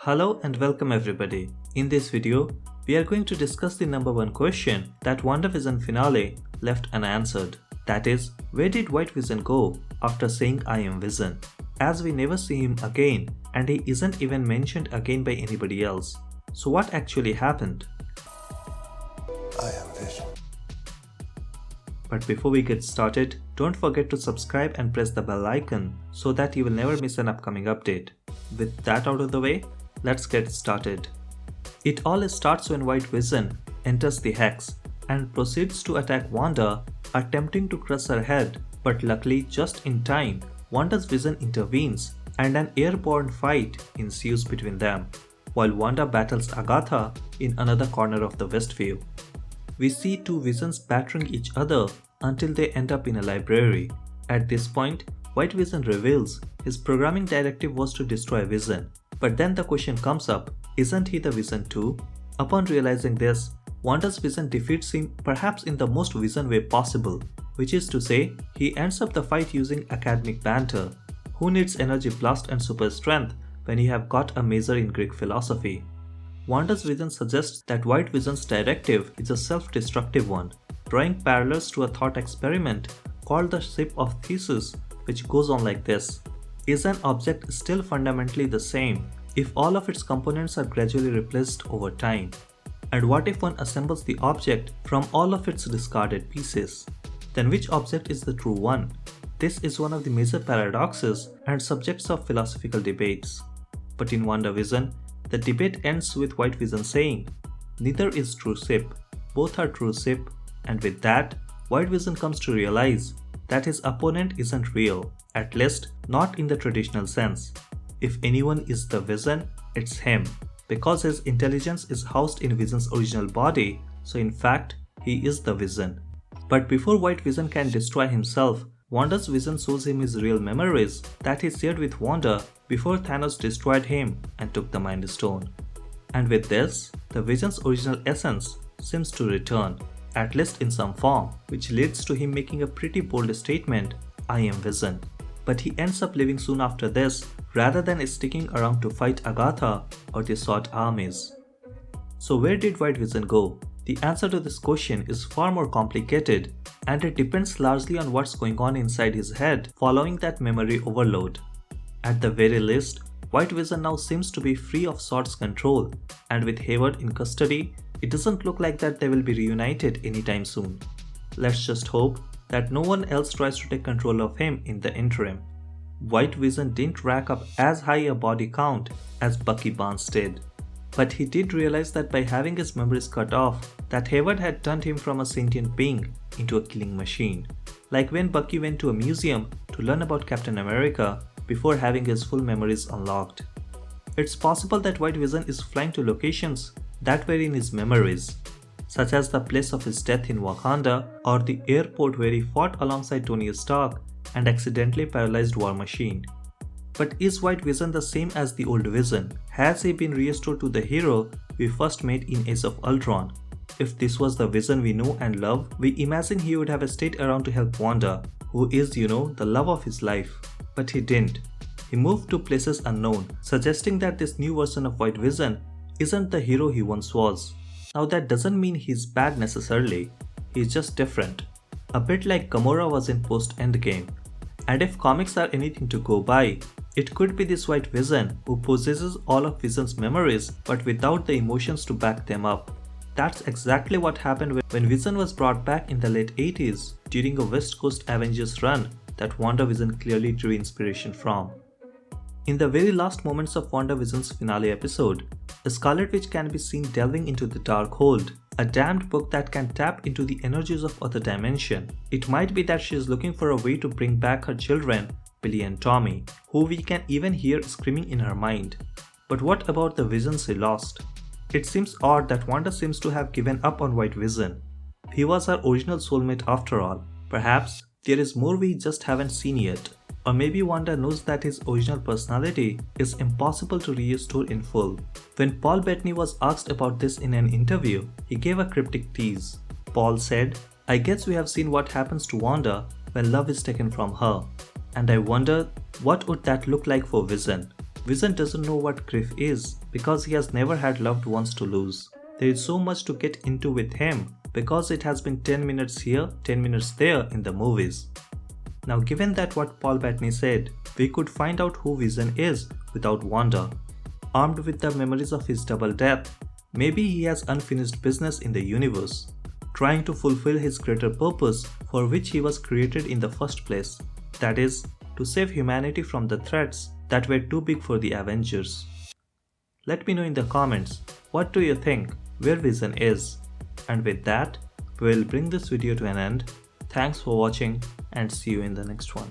Hello and welcome everybody. In this video, we are going to discuss the number one question that Wandavision finale left unanswered. That is, where did White Vision go after saying I am Vision? As we never see him again and he isn't even mentioned again by anybody else. So what actually happened? I am Vision. But before we get started, don't forget to subscribe and press the bell icon so that you will never miss an upcoming update. With that out of the way, let's get started. It all starts when White Vision enters the Hex and proceeds to attack Wanda, attempting to crush her head, but luckily just in time, Wanda's vision intervenes and an airborne fight ensues between them, while Wanda battles Agatha in another corner of the Westview. We see two visions battering each other until they end up in a library. At this point, White Vision reveals his programming directive was to destroy Vision. But then the question comes up, isn't he the Vision too? Upon realizing this, Wanda's vision defeats him perhaps in the most Vision way possible, which is to say, he ends up the fight using academic banter. Who needs energy blast and super strength when you have got a major in Greek philosophy? Wanda's vision suggests that White Vision's directive is a self-destructive one, drawing parallels to a thought experiment called the ship of Theseus, which goes on like this. Is an object still fundamentally the same if all of its components are gradually replaced over time? And what if one assembles the object from all of its discarded pieces? Then which object is the true one? This is one of the major paradoxes and subjects of philosophical debates. But in Wandavision, the debate ends with White Vision saying, neither is true ship, both are true ship, and with that, White Vision comes to realize that his opponent isn't real, at least not in the traditional sense. If anyone is the Vision, it's him, because his intelligence is housed in Vision's original body, so in fact, he is the Vision. But before White Vision can destroy himself, Wanda's vision shows him his real memories that he shared with Wanda before Thanos destroyed him and took the Mind Stone. And with this, the Vision's original essence seems to return, at least in some form, which leads to him making a pretty bold statement, I am Vision. But he ends up leaving soon after this rather than sticking around to fight Agatha or the SWAT armies. So where did White Vision go? The answer to this question is far more complicated and it depends largely on what's going on inside his head following that memory overload. At the very least, White Vision now seems to be free of SWAT's control, and with Hayward in custody, it doesn't look like that they will be reunited anytime soon. Let's just hope that no one else tries to take control of him in the interim. White Vision didn't rack up as high a body count as Bucky Barnes did, but he did realize that by having his memories cut off, that Hayward had turned him from a sentient being into a killing machine. Like when Bucky went to a museum to learn about Captain America before having his full memories unlocked. It's possible that White Vision is flying to locations that were in his memories, such as the place of his death in Wakanda or the airport where he fought alongside Tony Stark and accidentally paralyzed War Machine. But is White Vision the same as the old Vision? Has he been restored to the hero we first met in Age of Ultron? If this was the Vision we know and love, we imagine he would have stayed around to help Wanda, who is, the love of his life. But he didn't. He moved to places unknown, suggesting that this new version of White Vision isn't the hero he once was. Now that doesn't mean he's bad necessarily, he's just different. A bit like Gamora was in post-Endgame. And if comics are anything to go by, it could be this White Vision who possesses all of Vision's memories but without the emotions to back them up. That's exactly what happened when Vision was brought back in the late 80s during a West Coast Avengers run that Wandavision clearly drew inspiration from. In the very last moments of Wandavision's finale episode, Scarlet Witch can be seen delving into the Darkhold, a damned book that can tap into the energies of other dimension. It might be that she is looking for a way to bring back her children, Billy and Tommy, who we can even hear screaming in her mind. But what about the Visions she lost? It seems odd that Wanda seems to have given up on White Vision. He was her original soulmate after all. Perhaps there is more we just haven't seen yet. Or maybe Wanda knows that his original personality is impossible to restore in full. When Paul Bettany was asked about this in an interview, he gave a cryptic tease. Paul said, I guess we have seen what happens to Wanda when love is taken from her. And I wonder, what would that look like for Vision? Vision doesn't know what grief is because he has never had loved ones to lose. There is so much to get into with him because it has been 10 minutes here, 10 minutes there in the movies. Now given that what Paul Bettany said, we could find out who Vision is without Wanda. Armed with the memories of his double death, maybe he has unfinished business in the universe, trying to fulfill his greater purpose for which he was created in the first place. That is, to save humanity from the threats that were too big for the Avengers. Let me know in the comments, what do you think where Vision is? And with that, we will bring this video to an end. Thanks for watching and see you in the next one.